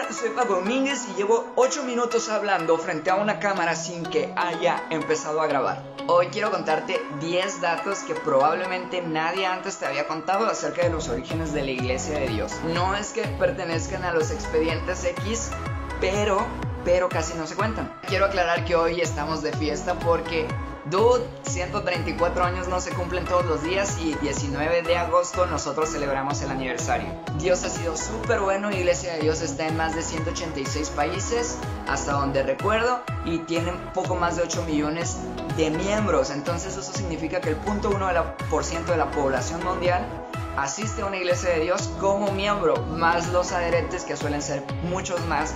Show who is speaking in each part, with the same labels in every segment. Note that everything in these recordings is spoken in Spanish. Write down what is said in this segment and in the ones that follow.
Speaker 1: Hola, soy Pablo Domínguez y llevo 8 minutos hablando frente a una cámara sin que haya empezado a grabar. Hoy quiero contarte 10 datos que probablemente nadie antes te había contado acerca de los orígenes de la Iglesia de Dios. No es que pertenezcan a los expedientes X, pero casi no se cuentan. Quiero aclarar que hoy estamos de fiesta porque, 134 años no se cumplen todos los días y 19 de agosto nosotros celebramos el aniversario. Dios ha sido súper bueno, Iglesia de Dios está en más de 186 países, hasta donde recuerdo, y tienen poco más de 8 millones de miembros. Entonces eso significa que el 0.1% de la población mundial asiste a una Iglesia de Dios como miembro, más los adherentes, que suelen ser muchos más,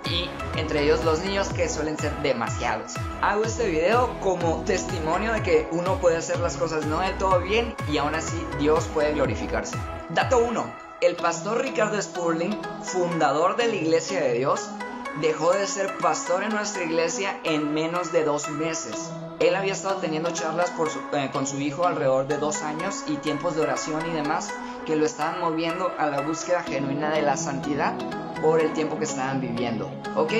Speaker 1: y entre ellos los niños, que suelen ser demasiados. Hago este video como testimonio de que uno puede hacer las cosas no del todo bien y aún así Dios puede glorificarse. Dato 1. El pastor Ricardo Spurling, fundador de la Iglesia de Dios, dejó de ser pastor en nuestra iglesia en menos de 2 meses. Él había estado teniendo charlas con su hijo alrededor de 2 años y tiempos de oración y demás que lo estaban moviendo a la búsqueda genuina de la santidad por el tiempo que estaban viviendo, ¿ok?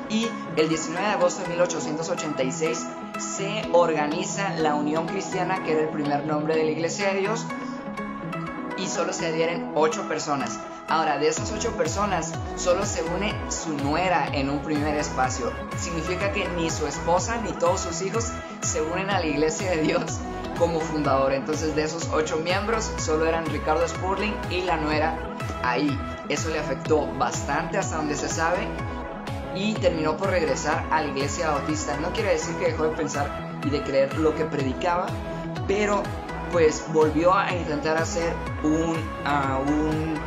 Speaker 1: Y el 19 de agosto de 1886 se organiza la Unión Cristiana, que era el primer nombre de la Iglesia de Dios, y solo se adhieren 8 personas. Ahora, de esas 8 personas, solo se une su nuera en un primer espacio. Significa que ni su esposa ni todos sus hijos se unen a la Iglesia de Dios como fundador. Entonces, de esos 8 miembros, solo eran Ricardo Spurling y la nuera ahí. Eso le afectó bastante hasta donde se sabe y terminó por regresar a la Iglesia Bautista. No quiere decir que dejó de pensar y de creer lo que predicaba, pero pues volvió a intentar hacer un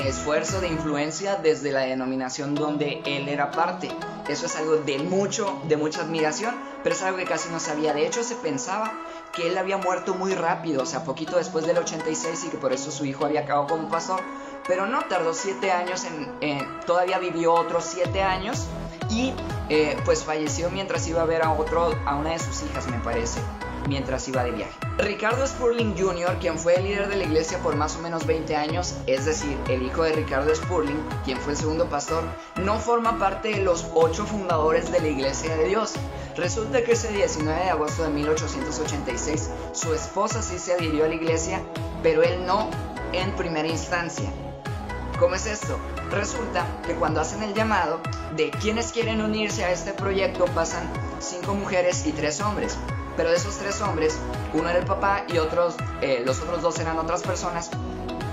Speaker 1: esfuerzo de influencia desde la denominación donde él era parte. Eso es algo de mucha admiración, pero es algo que casi no sabía. De hecho, se pensaba que él había muerto muy rápido, o sea, poquito después del 86, y que por eso su hijo había acabado como pastor. Pero no, tardó 7 años, todavía vivió otros 7 años y pues falleció mientras iba a ver a una de sus hijas, me parece, mientras iba de viaje. Ricardo Spurling Jr., quien fue el líder de la iglesia por más o menos 20 años, es decir, el hijo de Ricardo Spurling, quien fue el segundo pastor, no forma parte de los 8 fundadores de la Iglesia de Dios. Resulta que ese 19 de agosto de 1886 su esposa sí se adhirió a la iglesia, pero él no en primera instancia. ¿Cómo es esto? Resulta que cuando hacen el llamado de quienes quieren unirse a este proyecto, pasan 5 mujeres y 3 hombres. Pero de esos 3 hombres, uno era el papá y los otros 2 eran otras personas,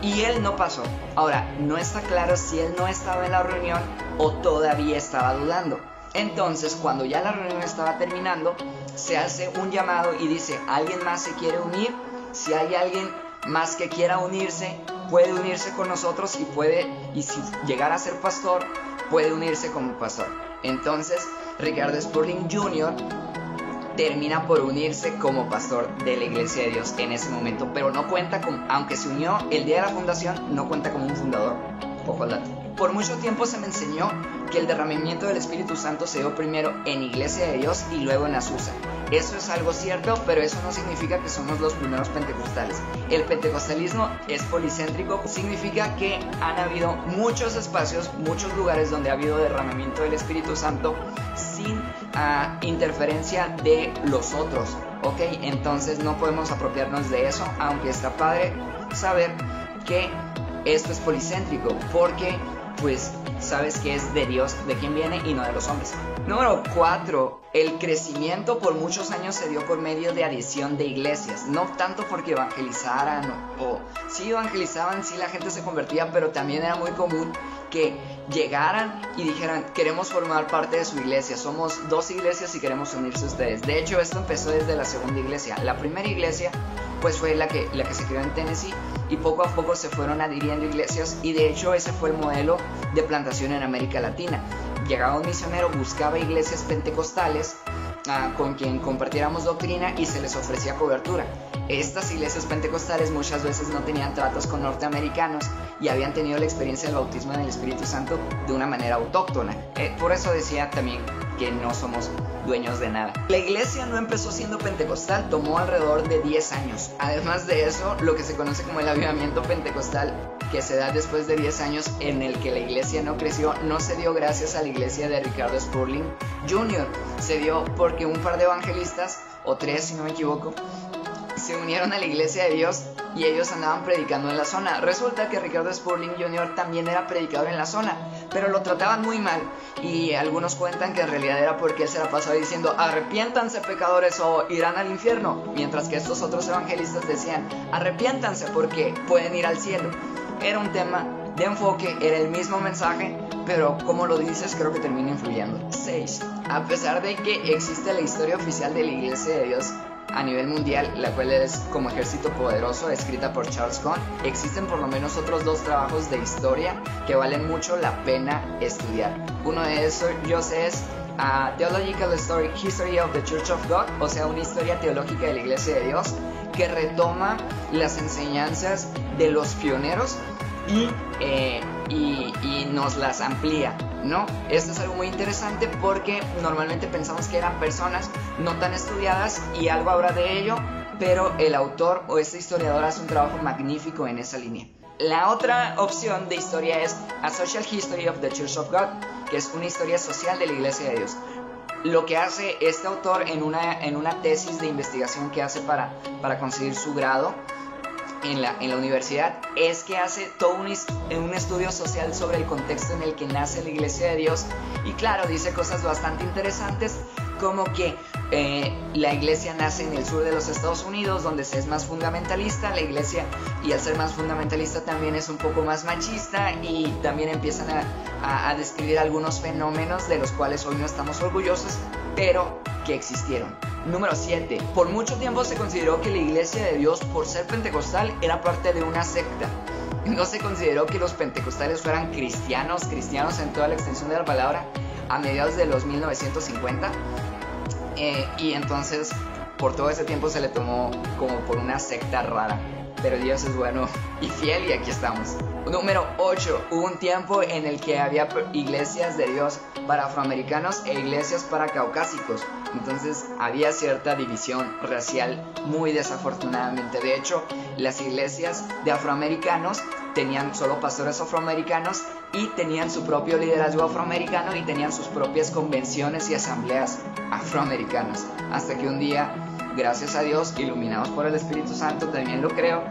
Speaker 1: y él no pasó. Ahora, no está claro si él no estaba en la reunión o todavía estaba dudando. Entonces, cuando ya la reunión estaba terminando, se hace un llamado y dice: ¿alguien más se quiere unir? Si hay alguien más que quiera unirse, puede unirse con nosotros y si llegara a ser pastor, puede unirse como pastor. Entonces, Ricardo Spurling Jr. termina por unirse como pastor de la Iglesia de Dios en ese momento, pero no cuenta aunque se unió el día de la fundación, no cuenta como un fundador. Poco al dato. Por mucho tiempo se me enseñó que el derramamiento del Espíritu Santo se dio primero en Iglesia de Dios y luego en Azusa. Eso es algo cierto, pero eso no significa que somos los primeros pentecostales. El pentecostalismo es policéntrico, significa que han habido muchos espacios, muchos lugares donde ha habido derramamiento del Espíritu Santo sin interferencia de los otros, ¿ok? Entonces no podemos apropiarnos de eso, aunque está padre saber que esto es policéntrico, porque pues sabes que es de Dios de quien viene y no de los hombres. Número 4. El crecimiento por muchos años se dio por medio de adición de iglesias. No tanto porque evangelizaran o sí evangelizaban, sí la gente se convertía, pero también era muy común que llegaran y dijeran: queremos formar parte de su iglesia, somos 2 iglesias y queremos unirse a ustedes. De hecho, esto empezó desde la segunda iglesia. La primera iglesia pues fue la que se creó en Tennessee, y poco a poco se fueron adhiriendo iglesias, y de hecho ese fue el modelo de plantación en América Latina. Llegaba un misionero, buscaba iglesias pentecostales con quien compartiéramos doctrina y se les ofrecía cobertura. Estas iglesias pentecostales muchas veces no tenían tratos con norteamericanos y habían tenido la experiencia del bautismo en el Espíritu Santo de una manera autóctona. Por eso decía también que no somos dueños de nada. La iglesia no empezó siendo pentecostal, tomó alrededor de 10 años. Además de eso, lo que se conoce como el avivamiento pentecostal, que se da después de 10 años en el que la iglesia no creció, no se dio gracias a la iglesia de Ricardo Spurling Jr. Se dio porque un par de evangelistas, o 3 si no me equivoco, se unieron a la iglesia de Dios y ellos andaban predicando en la zona. Resulta que Ricardo Spurling Jr. también era predicador en la zona, pero lo trataban muy mal, y algunos cuentan que en realidad era porque él se la pasaba diciendo arrepiéntanse pecadores o irán al infierno, mientras que estos otros evangelistas decían arrepiéntanse porque pueden ir al cielo. Era un tema de enfoque, era el mismo mensaje, pero como lo dices creo que termina influyendo. 6. A pesar de que existe la historia oficial de la Iglesia de Dios a nivel mundial, la cual es Como Ejército Poderoso, escrita por Charles Cone, existen por lo menos otros 2 trabajos de historia que valen mucho la pena estudiar. Uno de ellos es Theological History of the Church of God, o sea, una historia teológica de la Iglesia de Dios, que retoma las enseñanzas de los pioneros y nos las amplía, ¿no? Esto es algo muy interesante porque normalmente pensamos que eran personas no tan estudiadas y algo habrá de ello, pero el autor o este historiador hace un trabajo magnífico en esa línea. La otra opción de historia es A Social History of the Church of God, que es una historia social de la Iglesia de Dios. Lo que hace este autor en una tesis de investigación que hace para conseguir su grado en la universidad es que hace todo un estudio social sobre el contexto en el que nace la Iglesia de Dios, y claro, dice cosas bastante interesantes como que la iglesia nace en el sur de los Estados Unidos, donde se es más fundamentalista la iglesia, y al ser más fundamentalista también es un poco más machista, y también empiezan a describir algunos fenómenos de los cuales hoy no estamos orgullosos, pero que existieron. Número 7. Por mucho tiempo se consideró que la Iglesia de Dios, por ser pentecostal, era parte de una secta. No se consideró que los pentecostales fueran cristianos en toda la extensión de la palabra a mediados de los 1950. Y entonces por todo ese tiempo se le tomó como por una secta rara. Pero Dios es bueno y fiel, y aquí estamos. Número 8. Hubo un tiempo en el que había iglesias de Dios para afroamericanos e iglesias para caucásicos. Entonces había cierta división racial, muy desafortunadamente. De hecho, las iglesias de afroamericanos tenían solo pastores afroamericanos y tenían su propio liderazgo afroamericano y tenían sus propias convenciones y asambleas afroamericanas. Hasta que un día, gracias a Dios, iluminados por el Espíritu Santo, también lo creo,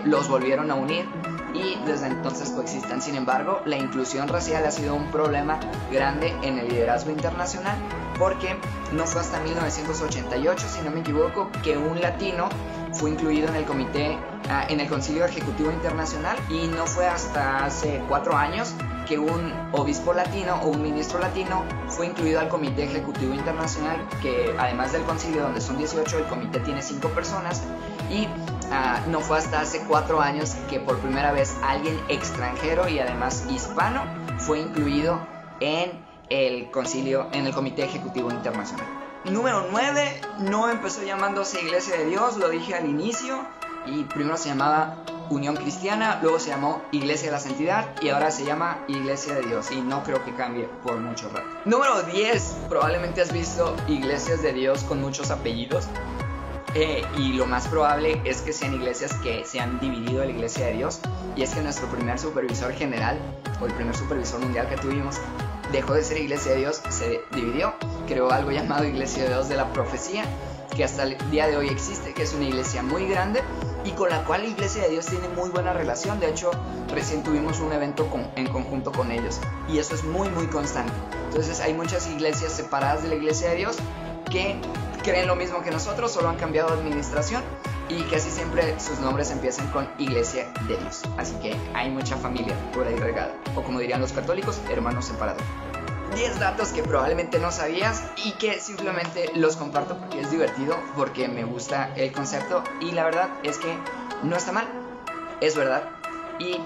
Speaker 1: los volvieron a unir y desde entonces coexisten. Sin embargo, la inclusión racial ha sido un problema grande en el liderazgo internacional, porque no fue hasta 1988, si no me equivoco, que un latino fue incluido en el comité, en el Concilio Ejecutivo Internacional, y no fue hasta hace 4 años que un obispo latino o un ministro latino fue incluido al Comité Ejecutivo Internacional, que además del concilio, donde son 18, el comité tiene 5 personas, y no fue hasta hace 4 años que por primera vez alguien extranjero y además hispano fue incluido en el concilio, en el Comité Ejecutivo Internacional. Número 9, no empezó llamándose Iglesia de Dios, lo dije al inicio, y primero se llamaba Unión Cristiana, luego se llamó Iglesia de la Santidad y ahora se llama Iglesia de Dios, y no creo que cambie por mucho rato. Número 10, probablemente has visto iglesias de Dios con muchos apellidos, y lo más probable es que sean iglesias que se han dividido de la Iglesia de Dios, y es que nuestro primer supervisor general, o el primer supervisor mundial que tuvimos, dejó de ser Iglesia de Dios, se dividió, creó algo llamado Iglesia de Dios de la Profecía, que hasta el día de hoy existe, que es una iglesia muy grande y con la cual la Iglesia de Dios tiene muy buena relación. De hecho, recién tuvimos un evento en conjunto con ellos, y eso es muy muy constante. Entonces hay muchas iglesias separadas de la Iglesia de Dios que creen lo mismo que nosotros, solo han cambiado de administración, y casi siempre sus nombres empiezan con Iglesia de Dios. Así que hay mucha familia por ahí regada, o como dirían los católicos, hermanos separados. 10 datos que probablemente no sabías y que simplemente los comparto porque es divertido, porque me gusta el concepto, y la verdad es que no está mal, es verdad, y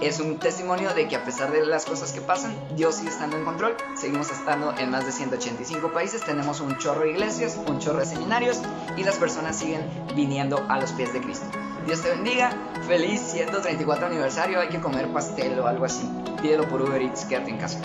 Speaker 1: es un testimonio de que a pesar de las cosas que pasan, Dios sigue estando en control. Seguimos estando en más de 185 países, tenemos un chorro de iglesias, un chorro de seminarios, y las personas siguen viniendo a los pies de Cristo. Dios te bendiga. Feliz 134 aniversario. Hay que comer pastel o algo así. Pídelo por Uber Eats, quédate en casa.